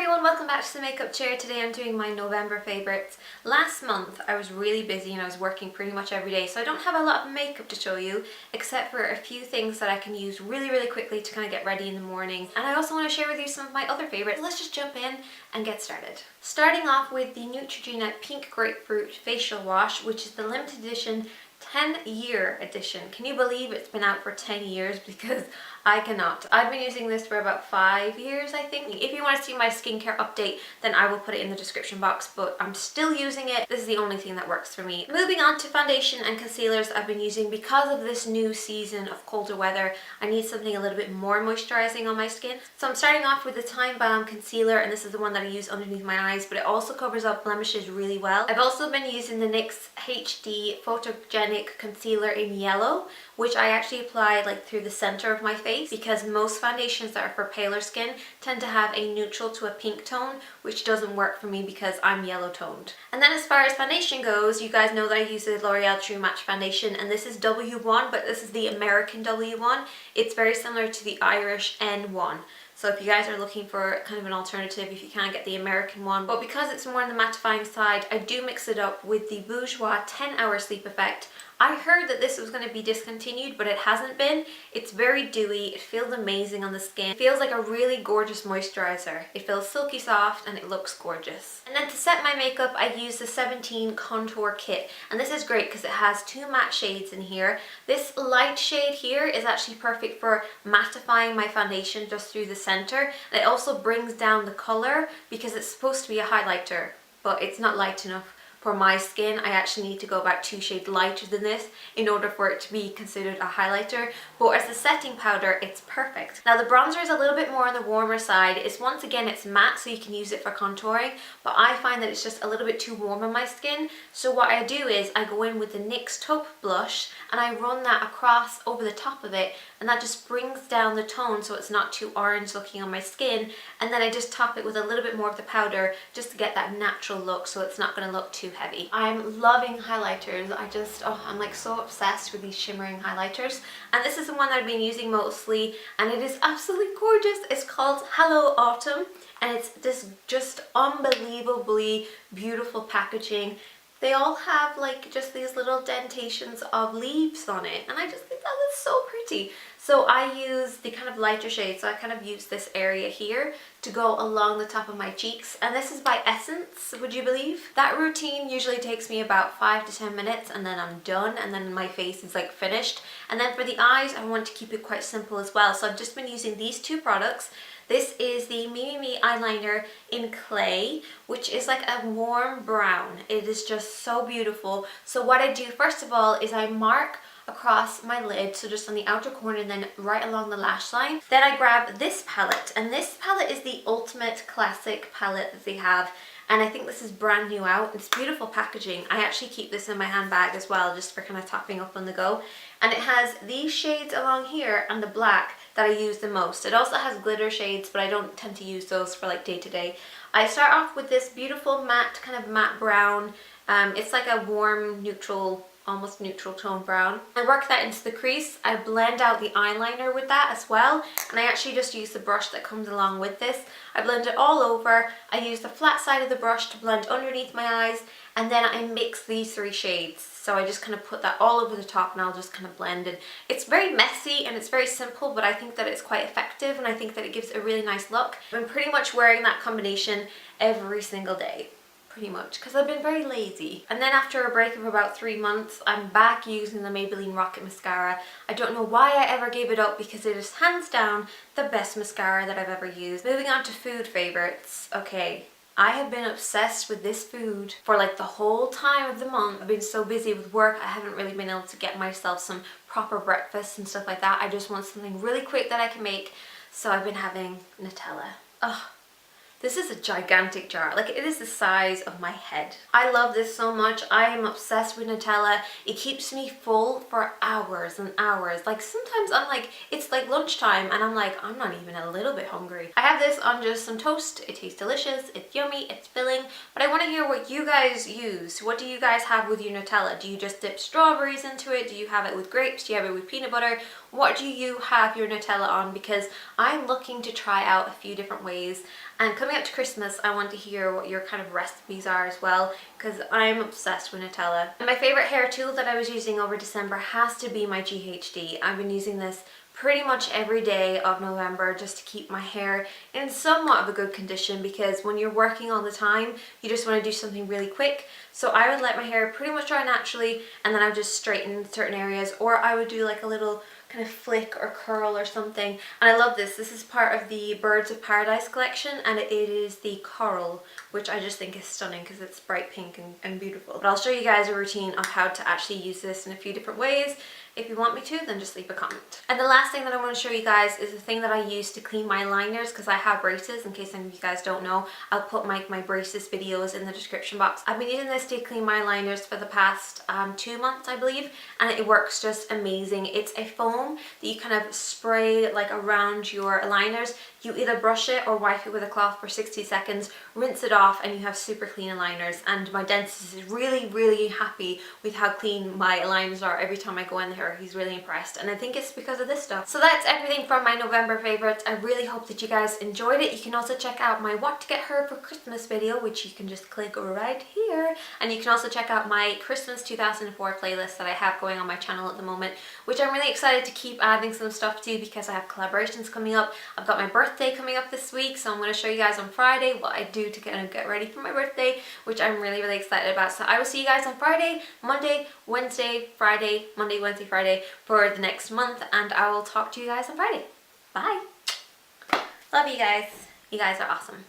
everyone, welcome back to the makeup chair. Today I'm doing my November favourites. Last month I was really busy and I was working pretty much every day, so I don't have a lot of makeup to show you except for a few things that I can use really quickly to kind of get ready in the morning. And I also want to share with you some of my other favourites. Let's just jump in and get started. Starting off with the Neutrogena Pink Grapefruit Facial Wash, which is the limited edition 10-year edition. Can you believe it's been out for 10 years? Because I cannot. I've been using this for about 5 years, I think. If you want to see my skincare update, then I will put it in the description box, but I'm still using it. This is the only thing that works for me. Moving on to foundation and concealers I've been using. Because of this new season of colder weather, I need something a little bit more moisturizing on my skin. So I'm starting off with the Time Balm Concealer, and this is the one that I use underneath my eyes, but it also covers up blemishes really well. I've also been using the NYX HD Photogenic Concealer in yellow, which I actually apply like through the center of my face, because most foundations that are for paler skin tend to have a neutral to a pink tone, which doesn't work for me because I'm yellow toned. And then as far as foundation goes, you guys know that I use the L'Oreal True Match foundation, and this is W1, but this is the American W1. It's very similar to the Irish N1. So if you guys are looking for kind of an alternative, if you can't get the American one, but because it's more on the mattifying side, I do mix it up with the Bourjois 10-Hour Sleep Effect. I heard that this was going to be discontinued, but it hasn't been. It's very dewy, it feels amazing on the skin. It feels like a really gorgeous moisturizer. It feels silky soft and it looks gorgeous. And then to set my makeup, I use the 17 Contour Kit. And this is great because it has two matte shades in here. This light shade here is actually perfect for mattifying my foundation just through the center. And it also brings down the color because it's supposed to be a highlighter, but it's not light enough. For my skin, I actually need to go about 2 shades lighter than this in order for it to be considered a highlighter, but as a setting powder, it's perfect. Now the bronzer is a little bit more on the warmer side. Once again, it's matte, so you can use it for contouring, but I find that it's just a little bit too warm on my skin. So what I do is I go in with the NYX Taupe Blush and I run that across over the top of it, and that just brings down the tone so it's not too orange looking on my skin. And then I just top it with a little bit more of the powder just to get that natural look, so it's not going to look too heavy. I'm loving highlighters. I'm like so obsessed with these shimmering highlighters, and this is the one that I've been using mostly, and it is absolutely gorgeous. It's called Hello Autumn, and it's this just unbelievably beautiful packaging. They all have like just these little dentations of leaves on it, and I just think that is so pretty. So I use the kind of lighter shade, so I kind of use this area here to go along the top of my cheeks, and this is by Essence, would you believe? That routine usually takes me about 5 to 10 minutes and then I'm done, and then my face is like finished. And then for the eyes, I want to keep it quite simple as well, so I've just been using these two products. This is the Me eyeliner in clay, which is like a warm brown. It is just so beautiful. So what I do first of all is I mark across my lid, so just on the outer corner and then right along the lash line. Then I grab this palette, and this palette is the Ultimate Classic palette that they have, and I think this is brand new out. It's beautiful packaging. I actually keep this in my handbag as well, just for kind of topping up on the go. And it has these shades along here and the black that I use the most. It also has glitter shades, but I don't tend to use those for like day to day. I start off with this beautiful matte, kind of matte brown. It's like a warm, neutral, almost neutral tone brown. I work that into the crease. I blend out the eyeliner with that as well, and I actually just use the brush that comes along with this. I blend it all over. I use the flat side of the brush to blend underneath my eyes, and then I mix these 3 shades. So I just kind of put that all over the top, and I'll just kind of blend it. It's very messy and it's very simple, but I think that it's quite effective, and I think that it gives a really nice look. I'm pretty much wearing that combination every single day. Pretty much, because I've been very lazy. And then after a break of about 3 months, I'm back using the Maybelline Rocket Mascara. I don't know why I ever gave it up, because it is hands down the best mascara that I've ever used. Moving on to food favorites. Okay, I have been obsessed with this food for like the whole time of the month. I've been so busy with work, I haven't really been able to get myself some proper breakfast and stuff like that. I just want something really quick that I can make, so I've been having Nutella. Ugh. This is a gigantic jar, like it is the size of my head. I love this so much. I am obsessed with Nutella. It keeps me full for hours and hours. Like sometimes I'm like, it's like lunchtime and I'm like, I'm not even a little bit hungry. I have this on just some toast. It tastes delicious, it's yummy, it's filling, but I want to hear what you guys use. What do you guys have with your Nutella? Do you just dip strawberries into it? Do you have it with grapes? Do you have it with peanut butter? what do you have your Nutella on, because I'm looking to try out a few different ways. And coming up to Christmas, I want to hear what your kind of recipes are as well, because I'm obsessed with Nutella. And my favorite hair tool that I was using over December has to be my GHD. I've been using this pretty much every day of November just to keep my hair in somewhat of a good condition, because when you're working all the time, you just want to do something really quick. So I would let my hair pretty much dry naturally, and then I would just straighten certain areas, or I would do like a little kind of flick or curl or something. And I love this. This is part of the Birds of Paradise collection, and it is the coral, which I just think is stunning because it's bright pink and beautiful. But I'll show you guys a routine of how to actually use this in a few different ways. If you want me to, then just leave a comment. And the last thing that I want to show you guys is the thing that I use to clean my liners, because I have braces. In case any of you guys don't know, I'll put my braces videos in the description box. I've been using this to clean my liners for the past 2 months, I believe, and it works just amazing. It's a foam that you kind of spray like around your liners. You either brush it or wipe it with a cloth for 60 seconds, rinse it off, and you have super clean aligners. And my dentist is really happy with how clean my aligners are every time I go in there. He's really impressed, and I think it's because of this stuff. So that's everything from my November favorites. I really hope that you guys enjoyed it. You can also check out my what to get her for Christmas video, which you can just click right here. And you can also check out my Christmas 2004 playlist that I have going on my channel at the moment, which I'm really excited to keep adding some stuff to, because I have collaborations coming up. I've got my birthday coming up this week, so I'm going to show you guys on Friday what I do to kind of get ready for my birthday, which I'm really excited about. So I will see you guys on Friday, Monday, Wednesday, Friday, Monday, Wednesday, Friday for the next month, and I will talk to you guys on Friday. Bye! Love you guys. You guys are awesome.